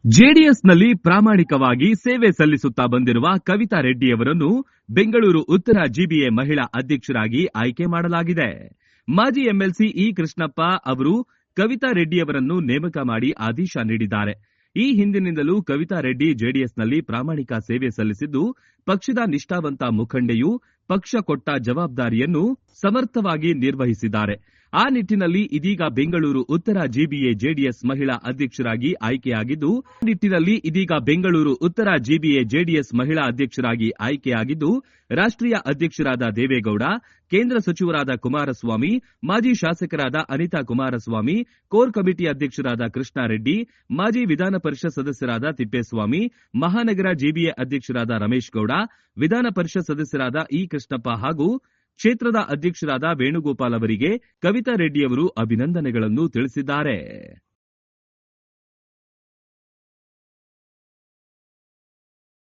ಜೆಡಿಎಸ್ನಲ್ಲಿ ಪ್ರಾಮಾಣಿಕವಾಗಿ ಸೇವೆ ಸಲ್ಲಿಸುತ್ತಾ ಬಂದಿರುವ ಕವಿತಾ ರೆಡ್ಡಿಯವರನ್ನು ಬೆಂಗಳೂರು ಉತ್ತರ ಜಿಬಿಎ ಮಹಿಳಾ ಅಧ್ಯಕ್ಷರಾಗಿ ಆಯ್ಕೆ ಮಾಡಲಾಗಿದೆ. ಮಾಜಿ ಎಂಎಲ್ಸಿ ಇ ಕೃಷ್ಣಪ್ಪ ಅವರು ಕವಿತಾ ರೆಡ್ಡಿಯವರನ್ನು ನೇಮಕ ಮಾಡಿ ಆದೇಶ ನೀಡಿದ್ದಾರೆ. ಈ ಹಿಂದಿನಿಂದಲೂ ಕವಿತಾ ರೆಡ್ಡಿ ಜೆಡಿಎಸ್ನಲ್ಲಿ ಪ್ರಾಮಾಣಿಕ ಸೇವೆ ಸಲ್ಲಿಸಿದ್ದು, ಪಕ್ಷದ ನಿಷ್ಠಾವಂತ ಮುಖಂಡೆಯು ಪಕ್ಷ ಕೊಟ್ಟ ಜವಾಬ್ದಾರಿಯನ್ನು ಸಮರ್ಥವಾಗಿ ನಿರ್ವಹಿಸಿದ್ದಾರೆ. ಆ ನಿಟ್ಟಿನಲ್ಲಿ ಇದೀಗ ಬೆಂಗಳೂರು ಉತ್ತರ ಜಿಬಿಎ ಜೆಡಿಎಸ್ ಮಹಿಳಾ ಅಧ್ಯಕ್ಷರಾಗಿ ಆಯ್ಕೆಯಾಗಿದ್ದು, ರಾಷ್ಟ್ರೀಯ ಅಧ್ಯಕ್ಷರಾದ ದೇವೇಗೌಡ, ಕೇಂದ್ರ ಸಚಿವರಾದ ಕುಮಾರಸ್ವಾಮಿ, ಮಾಜಿ ಶಾಸಕರಾದ ಅನಿತಾ ಕುಮಾರಸ್ವಾಮಿ, ಕೋರ್ ಕಮಿಟಿ ಅಧ್ಯಕ್ಷರಾದ ಕೃಷ್ಣಾರೆಡ್ಡಿ, ಮಾಜಿ ವಿಧಾನ ಪರಿಷತ್ ಸದಸ್ಯರಾದ ತಿಪ್ಪೇಸ್ವಾಮಿ, ಮಹಾನಗರ ಜಿಬಿಎ ಅಧ್ಯಕ್ಷರಾದ ರಮೇಶ್ ಗೌಡ, ವಿಧಾನ ಪರಿಷತ್ ಸದಸ್ಯರಾದ ಇ ಕೃಷ್ಣಪ್ಪ ಹಾಗೂ ಕ್ಷೇತ್ರದ ಅಧ್ಯಕ್ಷರಾದ ವೇಣುಗೋಪಾಲ್ ಅವರಿಗೆ ಕವಿತಾ ರೆಡ್ಡಿಯವರು ಅಭಿನಂದನೆಗಳನ್ನು ತಿಳಿಸಿದ್ದಾರೆ.